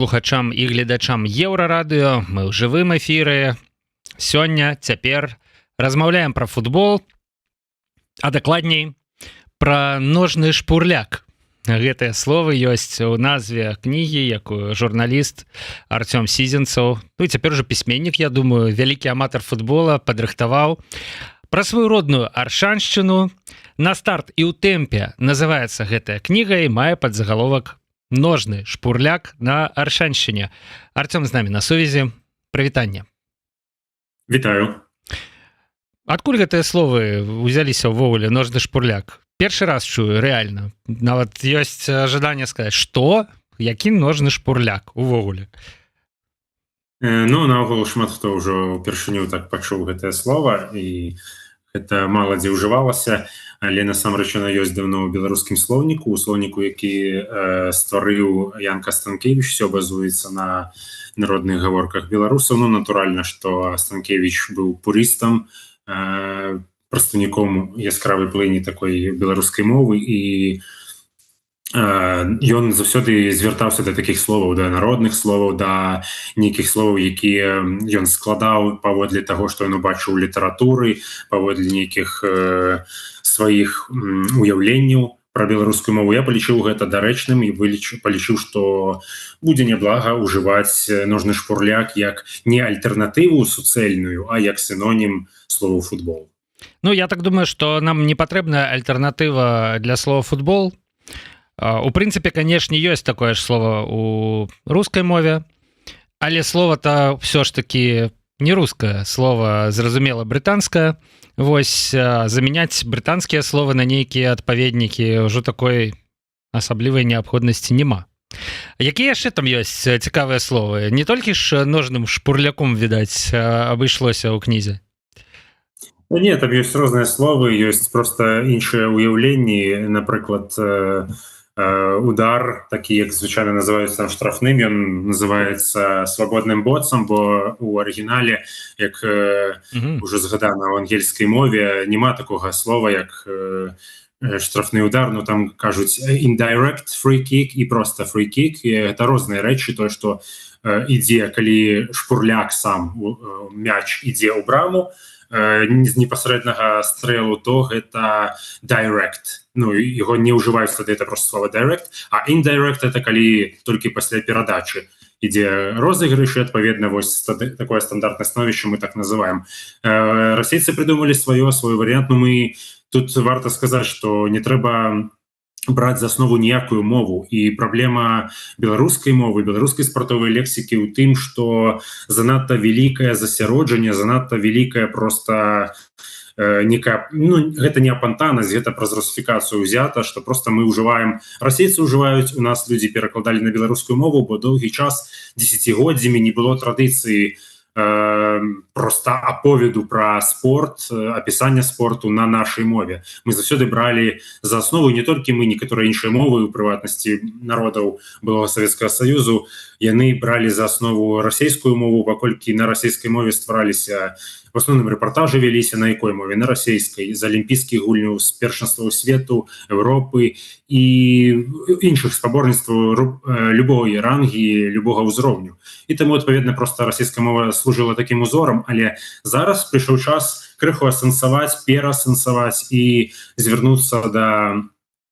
Слухачам і гледачам Еўрарадыё, мы ў жывым эфіры. Сёння, цяпер размаўляем пра футбол, а дакладней пра ножны шпурляк. Гэтыя словы ёсць у назве кнігі, якую журналіст Артём Сізенцаў, ну і цяпер уже пісьменнік, я думаю, вялікі аматар футбола, падрыхтаваў пра сваю родную аршаншчыну. На старт і ў тэмпе называецца гэтая кніга і мае падзагаловак «Ножны шпурляк на Аршаншчыне». Артём з намі на сувязі. Прывітанне. Вітаю. Адкуль гэтыя словы узяліся ўвогуле, ножны шпурляк? Першы раз чую, рэальна. Нават ёсць жаданне сказаць, што? Які ножны шпурляк увогуле? Ну, наогул шмат хто ўжо ўпершыню так пачуў гэтае слова, і гэта мала дзе ўжывалася, але насамрэч яна ёсць даўно ў беларускім слоўніку, у слоўніку, які стварыў Янка Станкевіч, усё базуецца на народных гаворках беларусаў. Ну, натуральна, што Станкевіч быў пурыстам, прадстаўніком яскравай плыні такой беларускай мовы, і ён заўсёды звяртаўся да такіх словаў, да народных словаў, да нейкіх словаў, якія ён складаў паводле таго, што ён убачыў у літаратуры, паводле нейкіх сваіх уяўленняў пра беларускую мову. Я палічыў гэта дарэчным і палічыў, што будзе няблага ўжываць ножны шпурляк як не альтэрнатыву суцэльную, а як сінонім слову футбол. Ну, я так думаю, што нам не патрэбная альтэрнатыва для слова футбол. У прынцыпе, канешне, ёсць такое ж слово у рускай мове, але слова-то ўсё ж такі не рускае, слова, зразумела, брытанскае. Вось замяняць брытанскія словы на нейкія адпаведнікі ўжо такой асаблівай неабходнасці няма. Якія яшчэ там ёсць цікавыя словы? Не толькі ж ножным шпурляком, відаць, абышлося ў кнізе? Не, там ёсць розныя словы, ёсць проста іншыя ўяўленні. Напрыклад, удар, такі, як звычайна называюцца штрафным, ён называецца свабодным боцам, бо у арыгінале, як ужо згадана ў ангельскай мове, няма такога слова, як штрафны удар, но там кажуць indirect free kick і проста free kick. І гэта розныя рэчы, тое, што ідзе, калі шпурляк сам, мяч ідзе ў браму, з непасрэднага стрэлу, то гэта direct. Ну, яго не ўжываюць тады, это просто слова direct, а indirect это калі толькі пасля перадачы ідзе розыгрыш, і адпаведна вось такое стандартнае становішча мы так называем. Расейцы прыдумалі свой варыянт, но мы тут варта сказаць, што не трэба браць за аснову ніякую мову, і праблема беларускай мовы, беларускай спартовай лексікі ў тым, што занадта вялікае засяроджанне, занадта вялікая проста некая, ну, гэта не апантанасць, гэта праз русіфікацыю ўзята, што проста мы ўжываем, расейцы ўжываюць, у нас людзі перакладалі на беларускую мову, бо доўгі час, дзесяцігоддзямі не было традыцыі проста аповеду пра спорт, апісання спорту на нашай мове. Мы заўсёды бралі за аснову, не толькі мы, некаторыя іншыя мовы, у прыватнасці народаў былога Савецкага Саюзу, яны бралі за аснову расейскую мову, паколькі на расейскай мове ствараліся, в асноўным рэпартажы вяліся на якой мове? На расейскай, з алімпійскіх гульняў, з першынстваў свету, Еўропы і іншых спаборніцтваў любой рангі, любога ўзроўню. І таму, адпаведна, проста расійская мова служыла такім узорам, але зараз прыйшоў час крыху асэнсаваць, пераасэнсаваць і звярнуцца да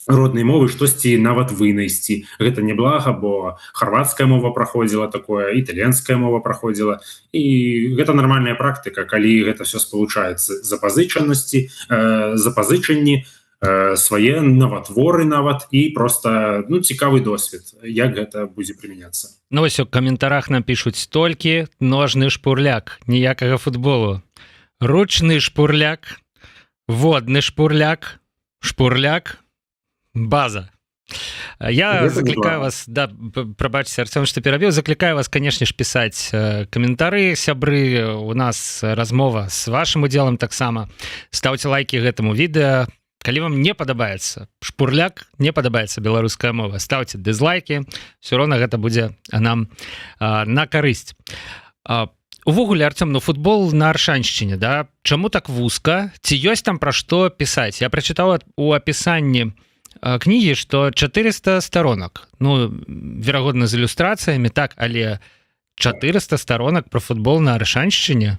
роднай мовы, штосьці нават вынайсці. Гэта няблага, бо харвацкая мова праходзіла такое, італьянская мова праходзіла, і гэта нармальная практыка, калі гэта все спалучаецца. Запазычанні, свае наватворы нават, і проста, ну, цікавы досвед, як гэта будзе прымяняцца. Ну, вось у каментарах нам пішуць толькі ножны шпурляк, ніякага футболу. Ручны шпурляк, водны шпурляк, шпурляк, база. Я закликаю вас, да, прабачце, Артём, што перабіў, закликаю вас, канешне ж, пісаць каментары, сябры, у нас размова з вашым удзелам таксама. Стаўце лайкі гэтаму відэа. Калі вам не падабаецца шпурляк, не падабаецца беларуская мова, стаўце дызлайкі, ўсё роўна гэта будзе нам на карысць. Увогуле, Артём, ну футбол на Аршаншчыне, да? Чаму так вузка? Ці ёсць там пра што пісаць? Я прачытаў у апісанні кнігі, што 400 сторонак. Ну, верагодна, з ілюстрацыямі, так, але 400 сторонак пра футбол на Аршаншчыне?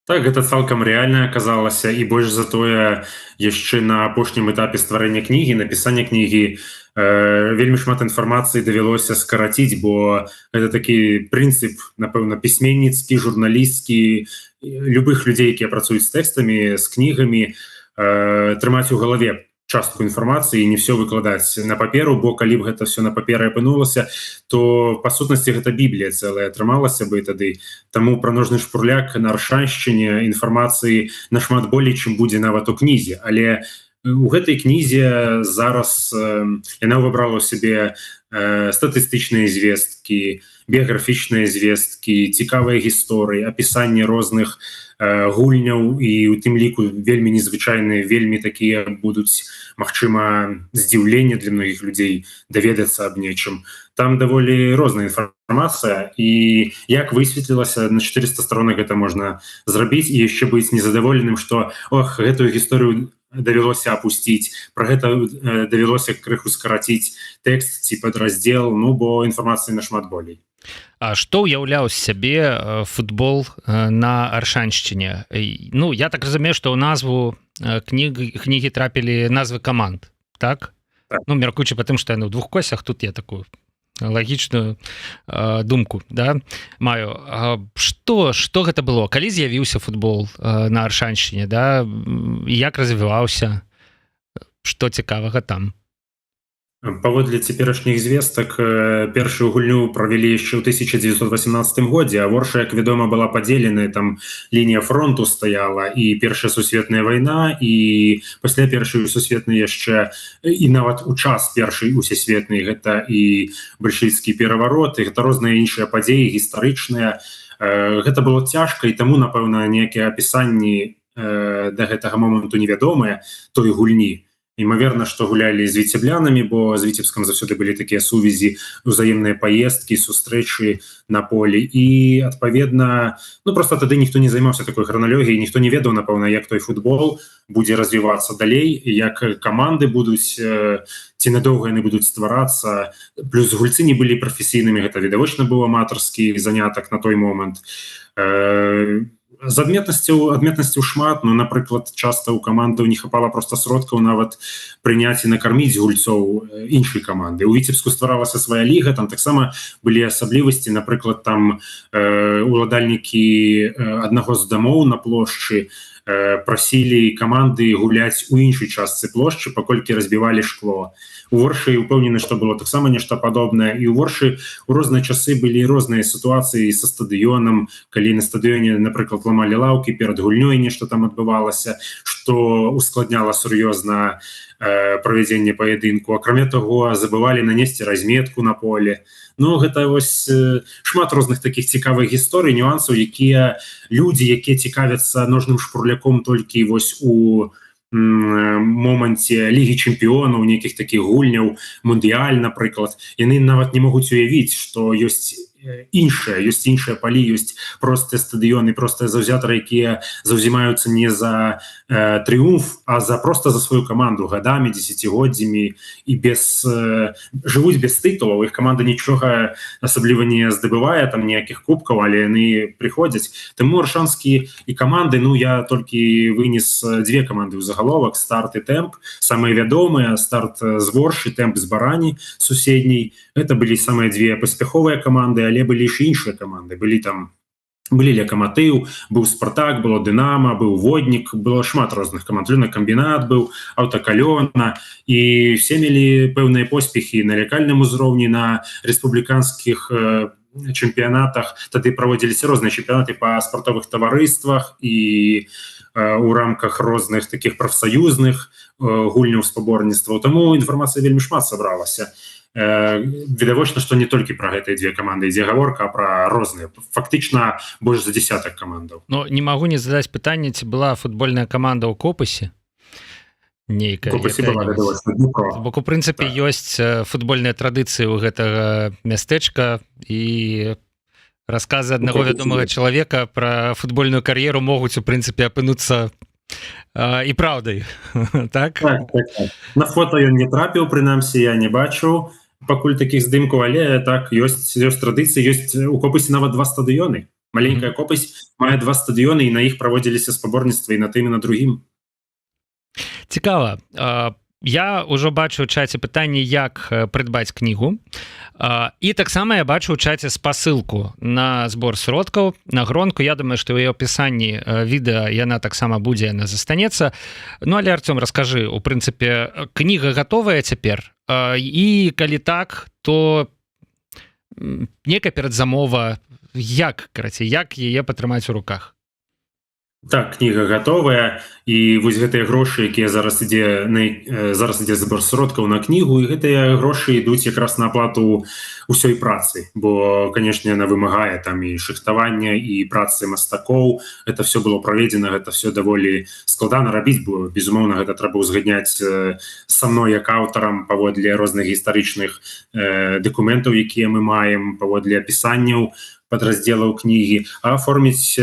Так, гэта цалкам рэальна аказалася, і больш за тое, яшчэ на апошнім этапе стварэння кнігі, напісання кнігі, вельмі шмат інфармацыі давялося скараціць, бо гэта такі прынцып, напэўна, пісьменніцкі, журналісцкі, любых людзей, якія працуюць з тэкстамі, з кнігамі, трымаць у галаве частку інфармацыі і не все выкладаць на паперу, бо калі б гэта все на паперы апынулася, то па сутнасці гэта Біблія цэлая атрымалася бы тады. Таму пра ножны шпурляк на Аршаншчыне інфармацыі нашмат болей, чым будзе нават у кнізе. Але у гэтай кнізе зараз яна выбрала ў сябе статыстычныя звесткі, біяграфічныя звесткі, цікавыя гісторыі, апісанне розных гульняў, і у тым ліку вельмі незвычайныя, вельмі такія будуць, магчыма, здзіўленне для многіх людзей даведацца аб нечым. Там даволі розная інфармацыя, і як высветлілася, на 400 сторонах гэта можна зрабіць і яшчэ быць незадаволеным, што гэтую гісторыю давялося апусціць, пра гэта давялося крыху скараціць тэкст ці падраздзел, ну бо інфармацыі нашмат болей. А што ўяўляў з сябе футбол на Аршаншчыне? Ну, я так разумею, што ў назву кнігі трапілі назвы каманд, так? Ну, мяркуючы па тым, што яны ў двух косях, тут я такую лагічную думку, да, маю. Што гэта было? Калі з'явіўся футбол на Аршаншчыне, да? Як развіваўся? Што цікавага там? Паводле цяперашніх звестак, першую гульню правялі яшчэ ў 1918 годзе, а Ворша, як вядома, была падзеленая, там лінія фронту стаяла, і Першая сусветная вайна, і пасля Першай сусветнай яшчэ, і нават у час Першай усесветнай, гэта і бальшавіцкі пераварот, і гэта розныя іншыя падзеі гістарычныя. Гэта было цяжка, і таму, напэўна, некія апісанні да гэтага моманту невядомыя той гульні. Імаверна, што гулялі з віцеблянамі, бо з Віцебскам заўсёды былі такія сувязі, узаемныя паездкі, сустрэчы на полі. І, адпаведна, ну, проста тады ніхто не займаўся такой храналогіяй, ніхто не ведаў, напэўна, як той футбол будзе развівацца далей, як каманды будуць, ці надоўга яны будуць стварацца. Плюс гульцы не былі прафесійнымі, гэта відавочна быў аматарскі занятак на той момант. З адметнасцяў шмат, ну, напрыклад, часта ў камандаў не хапала проста сродкаў нават прыняць і накарміць гульцоў іншай каманды. У Віцебску стваралася свая ліга, там таксама былі асаблівасці, напрыклад, там уладальнікі аднаго з дамоў на плошчы прасілі каманды гуляць у іншай частцы плошчы, паколькі разбівалі шкло. У Воршы упэўнены, што было таксама нешта падобнае, і ў Воршы у розныя часы былі розныя сітуацыі са стадыёнам, калі на стадыёне, напрыклад, ламалі лаўкі, перад гульнёй нешта там адбывалася, што ускладняла сур'ёзна правядзенне паядынку. Акрамя таго, забывалі нанесці разметку на поле. Ну, гэта вось шмат розных такіх цікавых гісторый, нюансаў, якія людзі, якія цікавяцца ножным шпурляком толькі вось у моманце Лігі чэмпіёнаў, нейкіх такіх гульняў, мундыяль, напрыклад, яны нават не могуць уявіць, што ёсць іншыя палі, ёсць простыя стадыёны, простыя заўзятары, якія заўзімаюцца не за трыумф, а проста за сваю каманду гадамі, дзесяцігоддзямі, і жывуць без тытулаў. Іх каманда нічога асабліва не здабывае, там ніякіх кубкаў, але яны прыходзяць. Таму аршанскі і каманды, ну, я толькі вынес дзве каманды ў загаловак, Старт і Тэмп. Самыя вядомыя, Старт з Воршы, Тэмп з Барані суседняй. Гэта былі самыя дзве паспяховыя каманды, але былі ж іншыя каманды. Былі Локаматыў, быў Спартак, было Дынамо, быў Воднік, было шмат розных каманд. Лёнакамбінат быў, Аўтакалёна, і все мелі пэўныя поспехі на лакальным узроўні, на рэспубліканскіх чэмпіянатах. Тады праводзіліся розныя чэмпіянаты па спартовых таварыствах і у рамках розных такіх прафсаюзных гульняў спаборніцтваў. Таму інфармацыя вельмі шмат сабралася. Відавочна, што не толькі пра гэтыя дзве каманды ідзе гаворка, а пра розныя, фактычна больш за дзесятак камандаў. Ну, не магу не задаць пытанне, ці была футбольная каманда ў Копасе? Нейкая. Копасе была, відавочна, Дніпро. Бо, у прынцыпе, ёсць футбольныя традыцыі ў гэтага мястэчка, і расказы аднаго вядомага чалавека пра футбольную кар'еру могуць, у прынцыпе, апынуцца і праўдай. Так? Так. На фото ён не трапіў, прынамсі я не бачыў пакуль такіх здымкаў, але так ёсць традыцыі, ёсць у Копысе нават 2 стадыёны. Маленькая Копысь мае 2 стадыёны і на іх праводзіліся спаборніцтвы і на тым і на другім. Цікава. Я ўжо бачу ў чаце пытанне, як прыдбаць кнігу. І таксама я бачу ў чаце спасылку на збор сродкаў, на гронку. Я думаю, што ў яе апісанні відэа яна таксама будзе, яна застанецца. Ну, але, Артём, раскажы, у прынцыпе, кніга гатовая цяпер? І калі так, то некая перадзамова, як яе патрымаць у руках? Так, кніга гатовая, і вось гэтыя грошы, якія зараз ідзе збор сродкаў на кнігу, і гэтыя грошы ідуць якраз на аплату ўсёй працы, бо, канешне, яна вымагае там і шыхтавання, і працы мастакоў. Гэта все было праведзена, гэта все даволі складана рабіць, бо, безумоўна, гэта трэба ўзгадняць са мной як аўтарам паводле розных гістарычных дакументаў, якія мы маем, паводле апісанняў подраздзелаў кнігі, а аформіць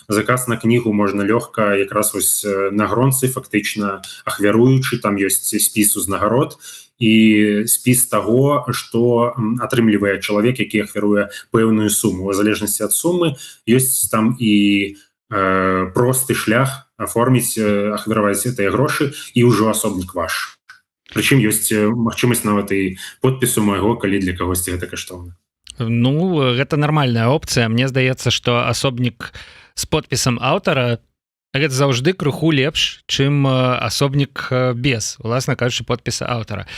заказ на кнігу можна лёгка якраз вось на гронцы, фактычна ахвяруючы, там ёсць спіс узнагарод і спіс таго, што атрымлівае чалавек, які ахвяруе пэўную суму. У залежнасці ад сумы ёсць там і просты шлях аформіць, ахвяраваць гэтыя грошы, і ўжо асобнік ваш. Прычым ёсць магчымасць нават і подпісу майго, калі для кагосьці гэта каштоўна. Ну, гэта нармальная опцыя. Мне здаецца, што асобнік з подпісам аўтара гэта заўжды крыху лепш, чым асобнік без, уласна кажучы, подпіса аўтара.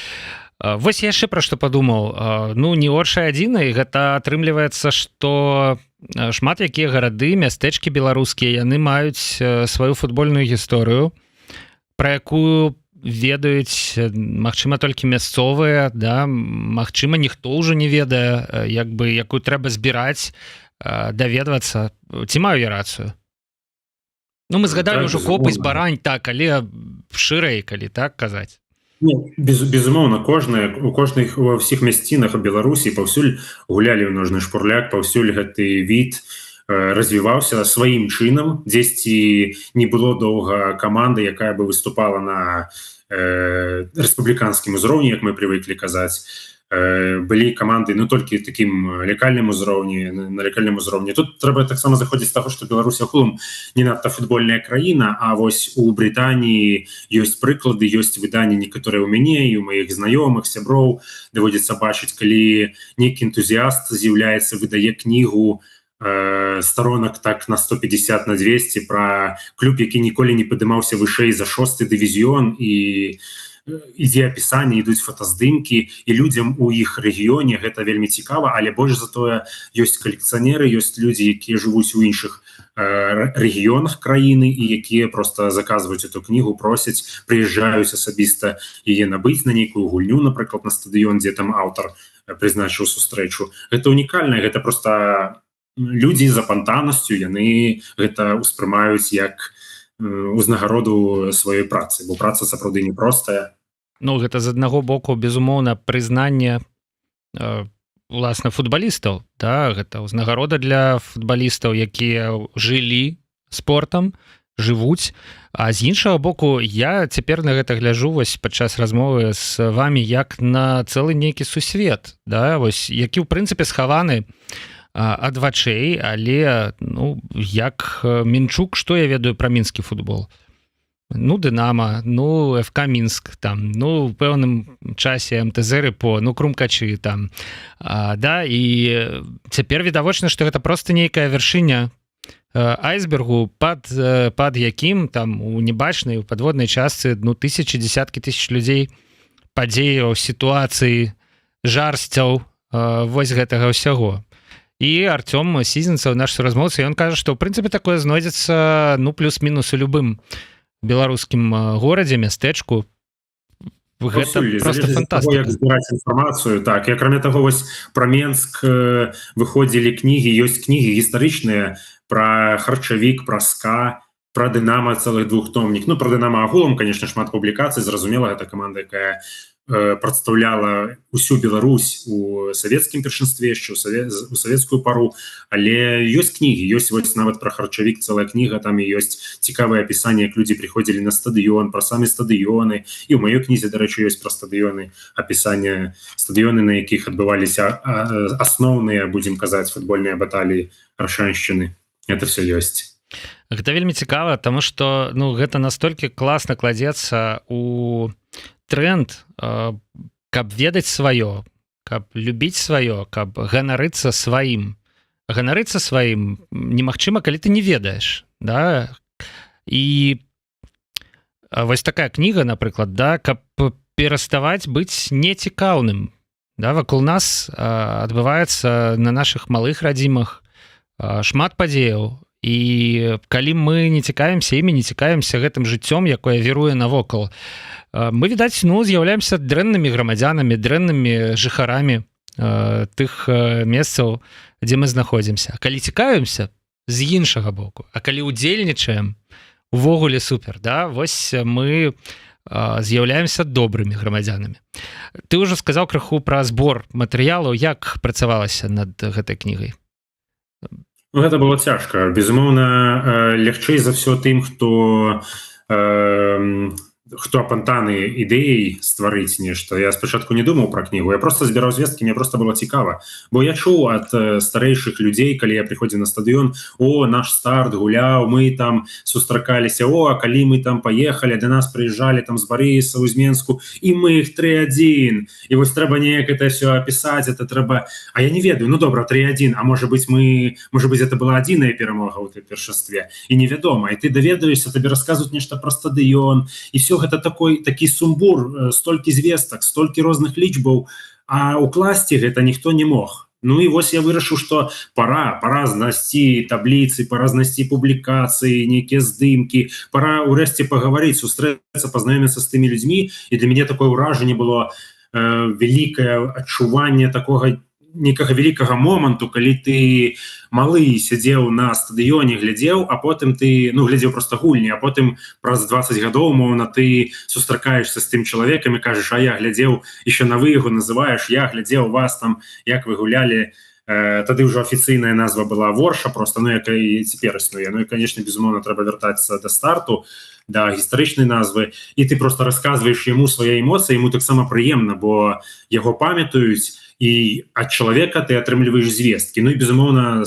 Вось яшчэ пра што падумаў. Ну, не горшая адзіна, і гэта атрымліваецца, што шмат якія гарады, мястэчкі беларускія, яны маюць сваю футбольную гісторыю, пра якую ведаюць, магчыма, толькі мясцовыя, да, магчыма, ніхто ўжо не ведае, якую трэба збіраць, даведвацца. Ці маю я рацыю? Ну, мы згадалі ўжо Копысь, Барань, так, але шырэй, калі так казаць. Безумоўна, ва ўсіх мясцінах у Беларусі паўсюль гулялі ў ножны шпурляк, паўсюль гэты від развіваўся сваім чынам. Дзесьці не было доўга каманды, якая бы выступала на рэспубліканскім узроўні, як мы прывыклі казаць. Былі каманды, ну, толькі такім лакальным узроўні, на лакальным узроўні. Тут трэба таксама заходзіць з таго, што Беларусь агулам не надта футбольная краіна, а вось у Брытаніі ёсць прыклады, ёсць выданні некаторыя ў мяне і ў маіх знаёмых, сяброў. Даводзіцца бачыць, калі нейкі энтузіаст з'яўляецца, выдае кнігу сторонок так на 150, на 200 про клуб, які ніколі не падымаўся вышэй за 6-й дывізіён, і ідзе апісанне, ідуць фотаздымкі, і людзям у іх рэгіёне гэта вельмі цікава, але больш за тое ёсць калекцыянеры, ёсць людзі, якія жывуць у іншых рэгіёнах краіны і якія просто заказваюць эту кнігу, просяць, прыязджаюць асабіста яе набыць на нейкую гульню, напрыклад, на стадыён, дзе там аўтар прызначыў сустрэчу. Гэта унікальна, гэта просто людзі з апантанасцю, яны гэта ўспрымаюць як узнагароду сваёй працы, бо праца сапраўды непростая. Ну, гэта з аднаго боку, безумоўна, прызнанне уласна футбалістаў, да? Гэта ўзнагарода для футбалістаў, якія жылі спортам, жывуць. А з іншага боку, я цяпер на гэта гляджу вось падчас размовы з вамі як на цэлы нейкі сусвет, да? Вось, які ў прынцыпе схаваны ад вачэй, але, ну, як Мінчук, што я ведаю пра мінскі футбол? Ну, Дынама, ну, ФК Мінск, там, ну, у пэўным часе МТЗ Рыпо, ну, Крумкачы, там, да, і цяпер відавочна, што гэта проста нейкая вяршыня айсбергу, пад якім, там, у небачнай, у падводнай частцы, ну, тысячы, дзесяткі тысяч людзей, падзеяў, сітуацыі, жарсцяў, вось гэтага ўсяго. І Артём Сізінцаў, наш суразмоўца, ён кажа, што ў прынцыпе такое знойдзецца, ну, плюс-мінус у любым беларускім горадзе, мястэчку. Гэта просто фантастыка. Як збіраць інфармацыю, так. І акрамя таго, вось пра Менск выходзілі кнігі, ёсць кнігі гістарычныя пра харчавік, пра СКА, пра Дынама, цэлых двухтомнік. Ну, пра Дынама агулам, конечно, шмат публікацый, зразумела, гэта каманда, якая прадстаўляла усю Беларусь у савецкім першынстве яшчэ у савецкую пару, але ёсць кнігі, ёсць вось нават пра харчавік цэлая кніга, там і ёсць цікавае апісанне, як людзі прыходзілі на стадыён, пра самі стадыёны, і ў маёй кнізе, дарэчы, ёсць пра стадыёны, апісанне стадыёны, на якіх адбываліся асноўныя, будзем казаць, футбольныя баталіі рашэншчыны. Это все ёсць. Гэта вельмі цікава, таму што гэта настолькі класна кладзецца у тренд, каб ведаць сваё, каб любіць сваё, каб ганарыцца сваім. Ганарыцца сваім немагчыма, калі ты не ведаеш, да? І вось такая кніга, напрыклад, да, каб пераставаць быць нецікаўным, да? Вакол нас адбываецца на нашых малых радзімах шмат падзеяў, і калі мы не цікавімся імі, не цікавімся гэтым жыццём, якое віруе навокал, мы, відаць, з'яўляемся дрэннымі грамадзянамі, дрэннымі жыхарамі тых месцаў, дзе мы знаходзімся. Калі цікавімся, з іншага боку, а калі удзельнічаем, увогуле супер, да? Вось мы з'яўляемся добрымі грамадзянамі. Ты ўжо сказаў крыху пра збор матэрыялаў, як працавалася над гэтай кнігай? Гэта было цяжка. Безумоўна, лягчэй за ўсё тым, хто апантаны ідэяй стварыць нешта. Я спачатку не думаў пра кнігу, я просто збіраў звесткі, мне просто было цікава. Бо я чуў ад старэйшых людзей, калі я прыходзіў на стадыён: о, наш старт гуляў, мы там сустракаліся, о, а калі мы там паехалі, да нас прыязджалі там з Барыса, з Менску, і мы іх 3-1. І вось трэба неяк это все апісаць, это трэба... А я не ведаю, добра, 3-1, а можа быць, это была адзіная перамога ў той першынстве. І невядома, і ты даведваешся, табе расказваюць нешта пра стадыён, і все гэта такі сумбур, столькі звестак, столькі розных лічбаў, а укласці гэта ніхто не мог. І вось я вырашыў, што пора знайсці табліцы, пора знайсці публікацыі, нейкія здымкі, пора ўрэшце пагаварыць, сустрэцца, пазнаёміцца з тымі людзьмі, і для мяне такое ўражанне было вялікае адчуванне такога некага вялікага моманту, калі ты малы сядзеў на стадыёне, глядзеў, а потым ты, глядзеў проста гульні, а потым праз 20 гадоў, моўна, ты сустракаешся з тым чалавекам і кажаш: а я глядзеў, еще на вы яго называеш, я глядзеў вас там, як вы гулялі. Тады ўжо афіцыйная назва была Ворша, просто, якая і цяпер існуе. І, конечно, безумоўна, трэба вяртацца да старту, да гістарычнай назвы, і ты просто расказваеш яму свае эмоцыі, яму таксама прыемна, бо яго памятаюць, і ад чалавека ты атрымліваеш звесткі. І, безумоўна,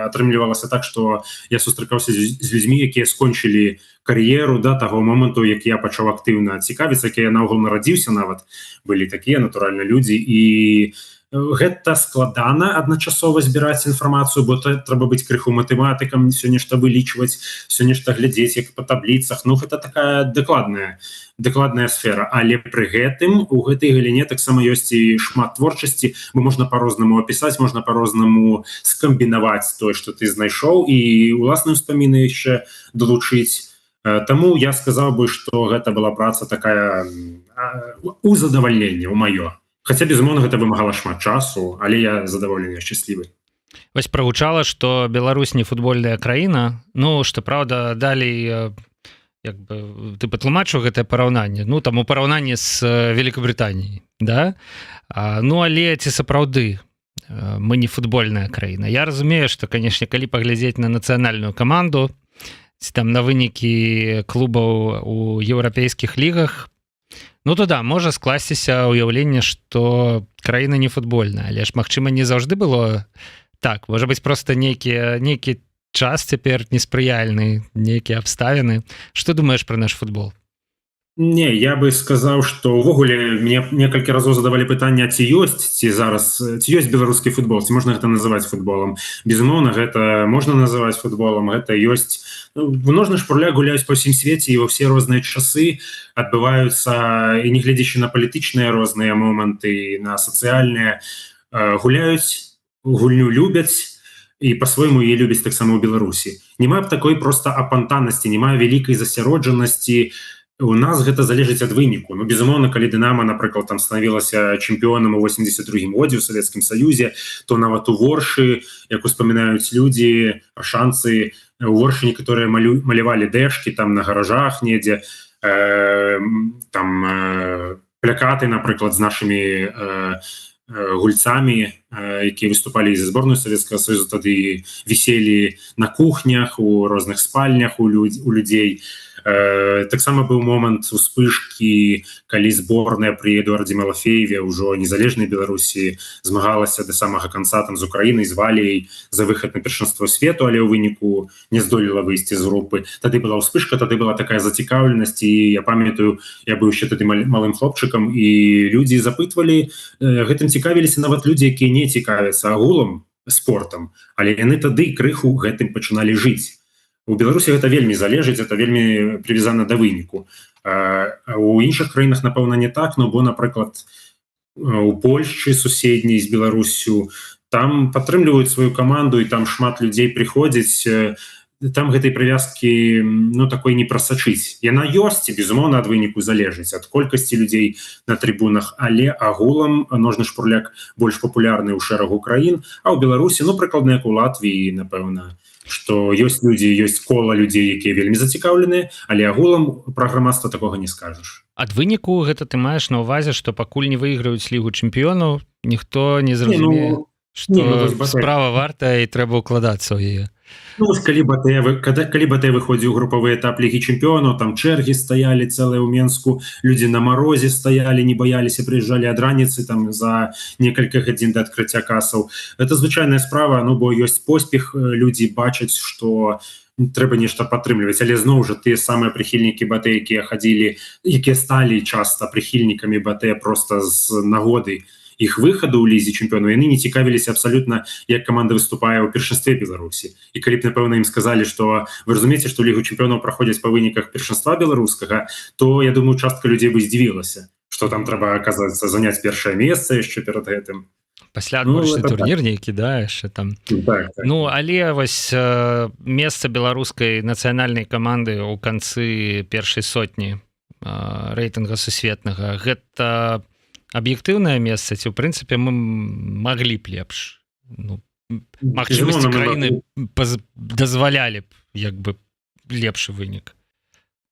атрымлівалася так, што я сустракаўся з людзьмі, якія скончылі кар'еру да таго моманту, як я пачаў актыўна цікавіцца, які я наогул нарадзіўся нават. Былі такія, натуральна, людзі. І гэта складана адначасова збіраць інфармацыю, бо трэба быць крыху матэматыкам, все нешта вылічваць, все нешта глядзець, як па табліцах. Гэта такая дакладная сфера, але пры гэтым у гэтай галіне таксама ёсць і шмат творчасці, бо можна па-рознаму апісаць, можна па-рознаму скамбінаваць тое, што ты знайшоў, і уласныя ўспаміны яшчэ далучыць. Таму я сказаў бы, што гэта была праца такая у задавальненне, у маё. Хаця, безумоўна, гэта вымагала шмат часу, але я задаволены, шчаслівы. Вось прагучала, што Беларусь не футбольная краіна, што, праўда, далей ты патлумачыў гэтае параўнанне, там у параўнанні з Великабрытаніяй, да? Але ці сапраўды мы не футбольная краіна? Я разумею, што, канешне, калі паглядзець на нацыянальную каманду, ці там на вынікі клубаў у еўрапейскіх лігах, то да, можа скласціся ўяўленне, што краіна не футбольная, але ж, магчыма, не заўжды было так. Можа быць, проста нейкі час цяпер неспрыяльны, нейкія абставіны. Што думаеш пра наш футбол? Не, я бы сказаў, што ўвогуле мне некалькі разоў задавалі пытанне, ці ёсць беларускі футбол, ці можна гэта называць футболам. Безумоўна, гэта можна называць футболам, гэта ёсць. Ножны шпурляк гуляюць па ўсім свеце, і ва ўсе розныя часы адбываюцца, і не глядзячы на палітычныя розныя моманты, на сацыяльныя, гуляюць, гульню любяць, і па-свойму яе любяць таксама ў Беларусі. Няма такой проста апантанасці, няма вялікай засяроджанасці. У нас гэта залежыць ад выніку. Безумоўна, калі Дынамо, напрыклад, там станавілася чэмпіёнам у 82-м годзе ў Савецкім Саюзе, то нават у Воршы, як успамінаюць людзі, аршанцы, у Воршы некаторыя малявалі дэшкі там на гаражах недзе, там плякаты, напрыклад, з нашымі гульцамі, якія выступалі за зборную Савецкага Союзу, тады віселі на кухнях, у розных спальнях у людзей. Таксама быў момант успышкі, калі зборная пры Эдуардзе Малафееве, ўжо незалежнай Беларусі, змагалася да самага канца там з Украінай, з Валіяй за выхад на першынство свету, але ў выніку не здолела выйсці з групы. Тады была успышка, тады была такая зацікаўленасць, і я памятаю, я быў ще тады малым хлопчыкам, і людзі запытвалі, гэтым цікавіліся нават людзі, якія не цікавяцца агулам спортам, але яны тады крыху гэтым пачыналі жыць. У Беларусі гэта вельмі залежыць, это вельмі прывязана да выніку. У іншых краінах, напэўна, не так, но бо, напрыклад, у Польшчы суседняй з Беларусю, там падтрымліваюць сваю каманду, і там шмат людзей прыходзіць, там гэтай прывязкі, ну, такой не прасачыць. Яна ёсць, безумоўна, ад выніку залежыць, ад колькасці людзей на трыбунах, але агулам ножны шпурляк больш папулярны ў шэрагу краін, а ў Беларусі, ну, прыкладна як у Латвіі, напэўна, што ёсць людзі, ёсць кола людзей, якія вельмі зацікаўленыя, але агулам пра грамадства такога не скажаш. Ад выніку гэта ты маеш на ўвазе, што пакуль не выйграюць Лігу чэмпіёнаў, ніхто не зразумее, што справа вартая і трэба ўкладацца ў яе. Ну, калі БТ выходзіў у групавы этап Лігі чэмпіёнаў, там чэргі стаялі цэлыя ў Менску, людзі на марозе стаялі, не баяліся, прыязджалі ад раніцы там за некалькі гадзін да адкрыцця касаў. Это звычайная справа, ну, бо ёсць поспех, людзі бачаць, што трэба нешта падтрымліваць, але зноў жа тыя самыя прыхільнікі БТ, якія хадзілі, якія сталі часта прыхільнікамі БТ проста з нагоды іх выхаду ў Лізе чэмпіёнаў, яны не цікавіліся абсалютна, як каманда выступае ў першынстве Беларусі. І калі б, напэўна, ім сказалі, што вы разумееце, што Лігу чэмпіёнаў праходзяць па выніках першынства беларускага, то, я думаю, частка людзей бы здзівілася, што там трэба, аказваецца, заняць першае месца яшчэ перад гэтым. Пасля адборачны турнір нейкі, да, яшчэ там. Так. Ну, але вось месца беларускай нацыянальнай каманды ў канцы першай сотні рэйтынга сусветнага, гэта аб'ектыўнае месца, ці ў прынцыпе мы маглі б лепш, ну, магчымасці краіны дазвалялі б як бы лепшы вынік.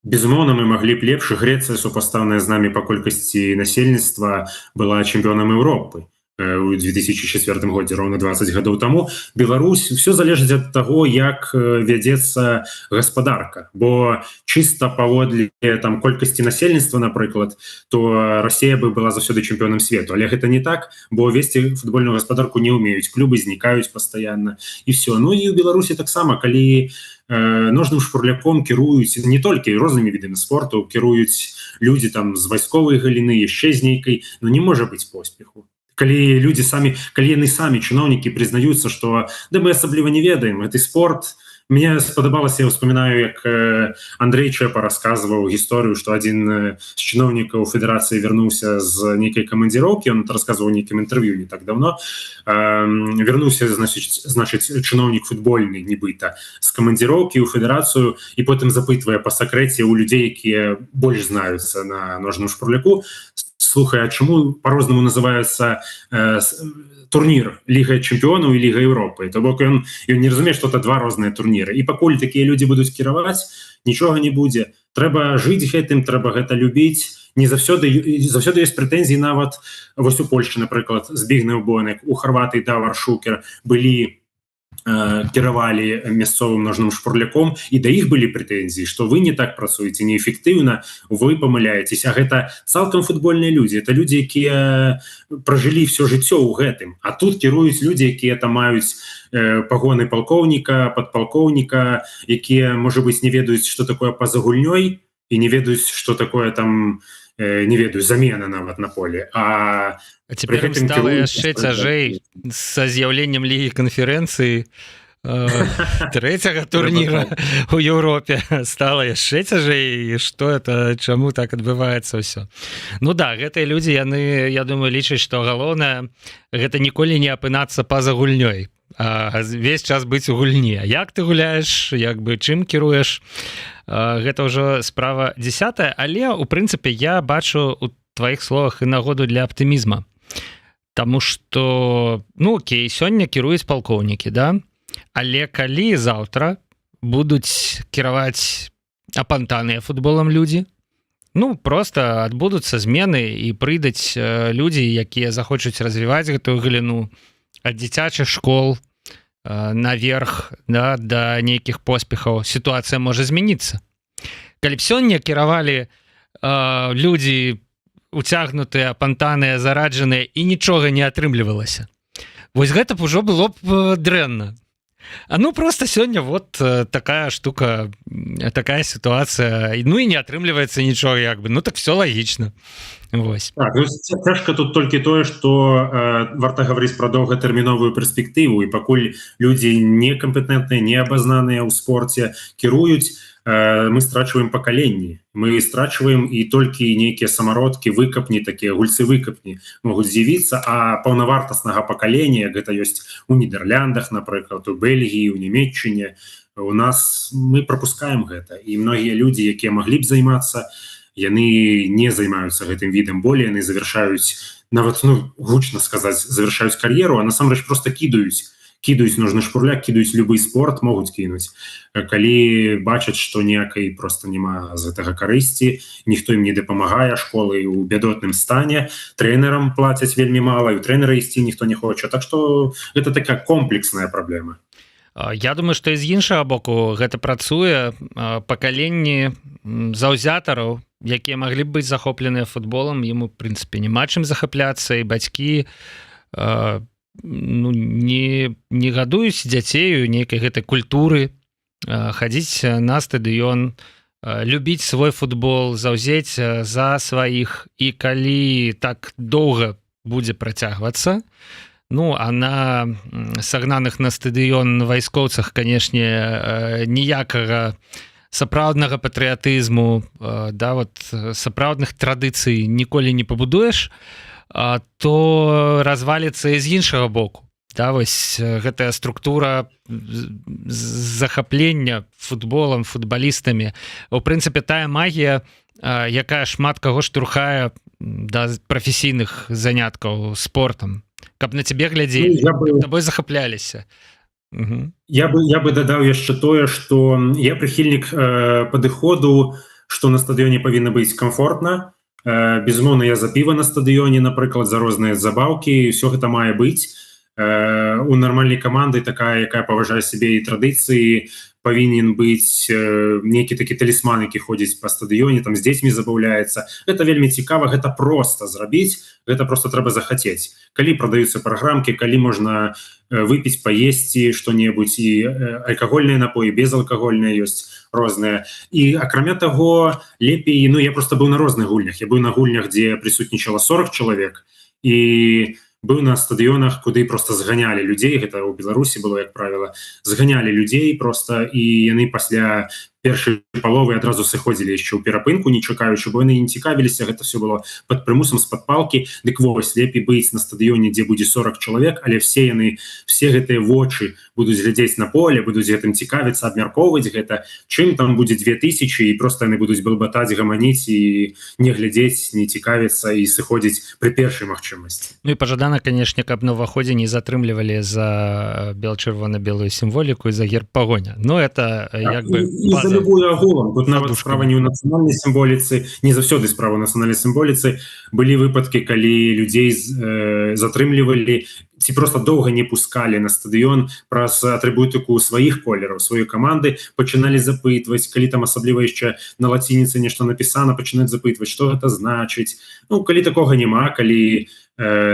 Безумоўна, мы маглі б лепш. Грэцыя, супастаўная з намі па колькасці насельніцтва, была чэмпіёнам Еўропы у 2004 годзе, роўна 20 гадоў таму. Беларусь, все залежыць ад таго, як вядзецца гаспадарка, бо чыста паводле там колькасці насельніцтва, напрыклад, то Расія бы была заўсёды чэмпіёнам свету, але гэта не так, бо весці футбольную гаспадарку не ўмеюць, клубы знікаюць пастаянна і все. Ну і ў Беларусі таксама, калі ножным шпурляком кіруюць не толькі рознымі відамі спорту, кіруюць людзі там з вайсковай галіны, яшчэ з нейкай, ну не можа быць поспеху. Калі людзі самі, калі яны самі чыноўнікі прызнаюцца, што да мы асабліва не ведаем гэты спорт. Мне спадабалася, я ўспамінаю, як Андрей Чэпа расказваў гісторыю, што адзін з чыноўнікаў федэрацыі вярнуўся з нейкай камандзіроўкі, он расказваў у нейкім інтэрв'ю не так давно, вярнуўся, значыць, чыноўнік футбольны, нібыта, з камандзіроўкі ў федэрацыю, і потым запытвае па сакрэце ў людзей, якія больш знаюцца на ножным шпурляку: слухай, а чаму по-рознаму называецца турнір Ліга чэмпіёнаў і Ліга Еўропы? То бок ён не разумее, што это два розныя турніры. І пакуль такія людзі будуць кіраваць, нічога не будзе. Трэба жыць гэтым, трэба гэта любіць. Не заўсёды ёсць прэтэнзіі нават вось у Польшчы, напрыклад, Збігнеў Бонек, у Харватыі Давар Шукер былі кіравалі мясцовым ножным шпурляком, і да іх былі прэтэнзіі, што вы не так працуеце, неэфектыўна, вы памыляецеся. А гэта цалкам футбольныя людзі, это людзі, якія пражылі ўсё жыццё ў гэтым, а тут кіруюць людзі, якія там маюць пагоны палкоўніка, падпалкоўніка, якія, можа быць, не ведаюць, што такое па-за гульнёй, і не ведаюць, што такое там, не ведаю, замена нават на поле. А цяпер ім стала яшчэ цяжэй са з'яўленнем Лігі канферэнцыі трэцяга турніра ў Еўропе стала яшчэ цяжэй. Што это, чаму так адбываецца ўсё? Ну да, гэтыя людзі, яны, я думаю, лічаць, што галоўнае гэта ніколі не апынацца па-за гульнёй, а весь час быць у гульні. А як ты гуляеш, як бы чым кіруеш, гэта ўжо справа 10-я, але у прынцыпе я бачу у тваіх словах і нагоду для аптымізма. Таму што, ну окей, сёння кіруюць палкоўнікі, да? Але калі заўтра будуць кіраваць апантаныя футболам людзі, Ну просто адбудуцца змены і прыйдуць людзі, якія захочуць развіваць гэтую галіну ад дзіцячых школ наверх, да, да нейкіх поспехаў. Сітуацыя можа змяніцца. Калі б сёння кіравалі людзі уцягнутыя, апантаныя, зараджаныя і нічога не атрымлівалася, вось гэта б ужо было б дрэнна. А ну просто сёння вот такая штука, такая сітуацыя, ну і не атрымліваецца нічога, як бы, ну так все лагічна. Вось. Так, цяжка тут толькі тое, што варта гаварыць пра доўгатэрміновую перспектыву, і пакуль людзі некампетэнтныя, неабазнаныя ў спорце кіруюць, мы страчваем пакаленні, мы страчваем, і толькі нейкія самародкі, выкапні, такія гульцы выкапні могуць з'явіцца, а паўнавартаснага пакалення, гэта ёсць у Нідерландах, напрыклад, у Бельгіі, у Нямецчыне, у нас мы прапускаем гэта, і многія людзі, якія маглі б займацца, яны не займаюцца гэтым відам болей, яны завяршаюць, нават, ну, гучна сказаць, завяршаюць кар'еру, а насамрэч проста кідаюць нужны шпурляк, кідаюць любы спорт, могуць кінуць. Калі бачаць, што ніякай проста няма з гэтага карысці, ніхто ім не дапамагае, школы ў бядотным стане, трэнерам плацяць вельмі мала, і ў трэнера ісці ніхто не хоча. Так што гэта такая комплексная праблема. Я думаю, што і з іншага боку гэта працуе. Пакаленні заўзятараў, якія маглі б быць захопленыя футболам, ім, у прынцыпе, няма чым захапляцца, і бацькі ну, не гадуюць дзяцей у нейкай гэтай культуры, хадзіць на стадыён, любіць свой футбол, заўзець за сваіх, і калі так доўга будзе працягвацца, ну, а на сагнаных на стадыён вайскоўцах, канешне, ніякага сапраўднага патрыятызму, да, вот, сапраўдных традыцый ніколі не пабудуеш, то разваліцца і з іншага боку. Да, вось гэтая структура захаплення футболам, футбалістамі, у прынцыпе, тая магія, якая шмат каго штурхае да прафесійных заняткаў спортам, каб на цябе глядзелі, табой захапляліся. Я бы дадаў яшчэ тое, што я прыхільнік падыходу, што на стадыёне павінна быць комфортна. Безумоўна, я за піва на стадыёне, напрыклад, за розныя забаўкі, ўсё гэта мае быць. У нармальнай каманды, такая, якая паважае сябе і традыцыі, павінен быць нейкі такі талісман, які ходзіць па стадыёне, там з дзецьмі забаўляецца. Гэта вельмі цікава, гэта проста зрабіць, гэта проста трэба захацець. Калі прадаюцца праграмкі, калі можна выпіць, паесці што-небудзь, і алкагольныя напоі, безалкагольныя ёсць розныя. І акрамя таго, лепей, ну, я проста быў на розных гульнях. Я быў на гульнях, дзе прысутнічала 40 чалавек, і быў на стадыёнах, куды проста зганялі людзей, гэта ў Беларусі было, як правіла, зганялі людзей проста, і яны пасля першай паловы адразу сыходзілі яшчэ ў перапынку, не чакаючы, бо яны не цікавіліся, гэта все было пад прымусам, з-пад палкі. Дык вось, лепей быць на стадыёне, дзе будзе 40 чалавек, але все гэтыя вочы будуць глядзець на поле, будуць гэтым цікавіцца, абмяркоўваць гэта, чым там будзе 2000, і проста яны будуць балбатаць, гаманіць, і не глядзець, не цікавіцца, і сыходзіць пры першай магчымасці. Ну і пажадана, канешне, каб на ўваходзе не затрымлівалі за бел-чырвона-белую сімволіку і за герб пагоня. Ну, это як бы база. Любую агулам. Тут нават справа не ў нацыянальнай сімволіцы, не заўсёды справа ў нацыянальнай сімволіцы. Былі выпадкі, калі людзей затрымлівалі ці проста доўга не пускалі на стадыён праз атрыбутыку сваіх колераў, сваёй каманды, пачыналі запытваць, калі там асабліва яшчэ на лацініцы нешта напісана, пачынаюць запытваць, што гэта значыць. Ну, калі такога няма, калі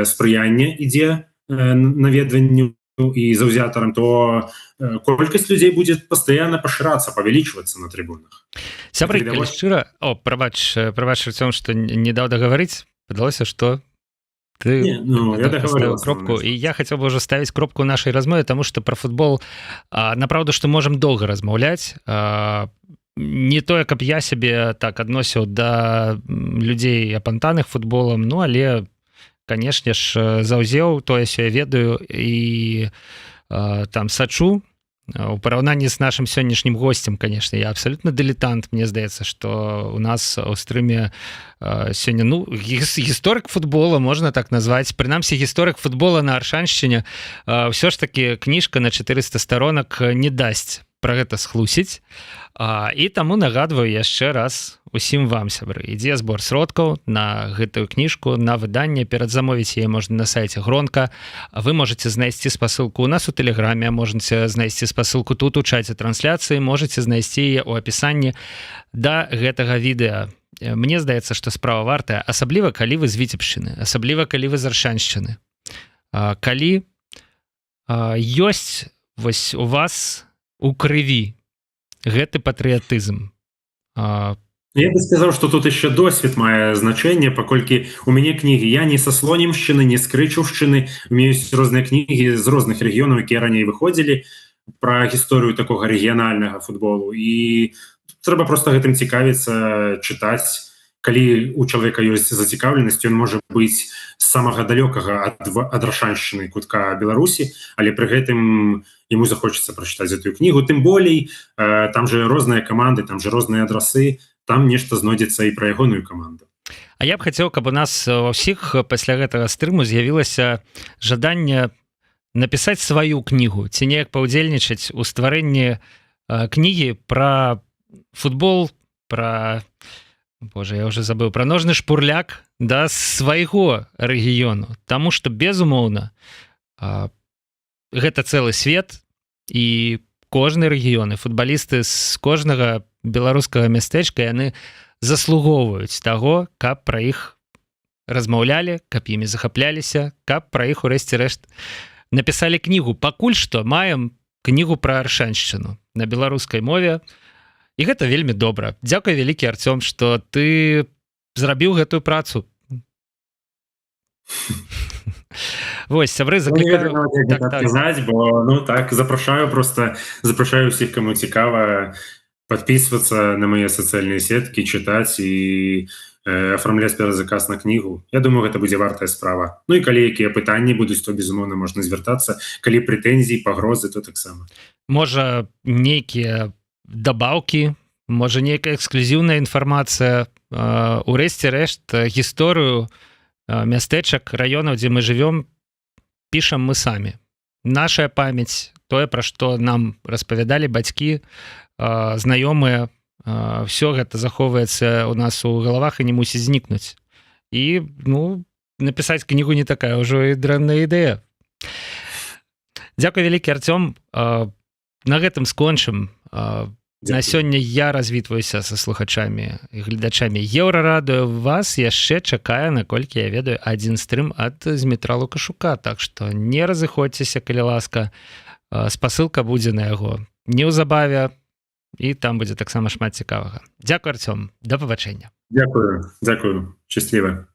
спрыянне ідзе наведванню і заўзятарам, то колькасць людзей будзе пастаянна пашырацца, павялічвацца на трыбунах. Сябры, калі шчыра... Прабач, Артём, што не даў дагаварыць, падалося, што ты ставіў кропку. І я хацеў бы ўжо ставіць кропку ў нашай размове, таму што пра футбол, напраўду, што можам доўга размаўляць. Не тое, каб я сябе так адносіў да людзей апантаных футболам, ну, але канешне ж, заўзеў, тое я ведаю, і там сачу. У параўнанні з нашым сённяшнім госцем, канешне, я абсалютна дылетант. Мне здаецца, што у нас у стрыме сёння, ну, гісторык футбола, можна так назваць. Прынамсі, гісторык футбола на Аршаншчыне. Ўсё ж такі кніжка на 400 старонак не дасць пра гэта схлусіць. І таму нагадваю яшчэ раз усім вам, сябры, ідзе збор сродкаў на гэтую кніжку, на выданне. Перадзамовіць яе можна на сайце Гронка. Вы можете знайсці спасылку у нас у Тэлеграме, можете знайсці спасылку тут у чаце трансляцыі, можете знайсці яе ў апісанні да гэтага відэа. Мне здаецца, што справа вартая, асабліва калі вы з Віцебшчыны, асабліва калі вы з Аршаншчыны. Калі ёсць вось у вас у крыві гэты патрыятызм. Я бы сказаў, што тут яшчэ досвед мае значэнне, паколькі у мяне кнігі, я не са Слонімшчыны, не з Крычаўшчыны, у мяне ёсць розныя кнігі з розных рэгіёнаў, якія раней выходзілі, пра гісторыю такога рэгіянальнага футболу, і трэба проста гэтым цікавіцца, чытаць. Калі у чалавека ёсць зацікаўленасць, ён можа быць з самага далёкага ад Аршаншчыны кутка Беларусі, але пры гэтым яму захочацца прачытаць гэтую кнігу, тым болей там же розныя каманды, там же розныя адрасы, там нешта знойдзецца і пра ягоную каманду. А я б хацеў, каб у нас ва ўсіх пасля гэтага стрыму з'явілася жаданне напісаць сваю кнігу, ці неяк паўдзельнічаць у стварэнні кнігі пра футбол, пра... Боже, я уже забыў, пра ножны шпурляк, да, свайго рэгіёну. Таму што, безумоўна, гэта цэлы свет, і кожны рэгіён, і футбалісты з кожнага беларускага мястэчка, яны заслугоўваюць таго, каб пра іх размаўлялі, каб імі захапляліся, каб пра іх, урэшце рэшт, напісалі кнігу. Пакуль што маем кнігу пра Аршаншчыну на беларускай мове, і гэта вельмі добра. Дзякуй вялікі, Арцём, што ты зрабіў гэтую працу. Вось, сябры, заклікаю... запрашаю ўсіх, каму цікава, подписываться на мае сацыяльныя сеткі, чытаць і афармляць перазаказ на кнігу. Я думаю, гэта будзе вартая справа. Ну і калі якія пытанні будуць, то, безумоўна, можна звяртацца. Калі прэтэнзіі, пагрозы, то таксама. Можа, нейкія дабаўкі, можа нейкая эксклюзіўная інфармацыя, урэшце рэшт гісторыю мястэчак, раёнаў, дзе мы жывём, пішам мы самі. Нашая памяць, тое, пра што нам распавядалі бацькі, знаёмыя, все гэта захоўваецца у нас у галавах і не мусіць знікнуць. І, напісаць кнігу не такая ўжо і дрэнная ідэя. Дзякуй вялікі, Арцём. На гэтым скончым. На сёння я развітваюся са слухачамі і гледачамі Еўрарадыё. Вас яшчэ чакае, наколькі я ведаю, адзін стрым ад Змітра Лукашука. Так што не разыходзьцеся, калі ласка. Спасылка будзе на яго неўзабаве, і там будзе таксама шмат цікавага. Дзякуй, Арцём. Да пабачэння. Дзякую. Шчасліва.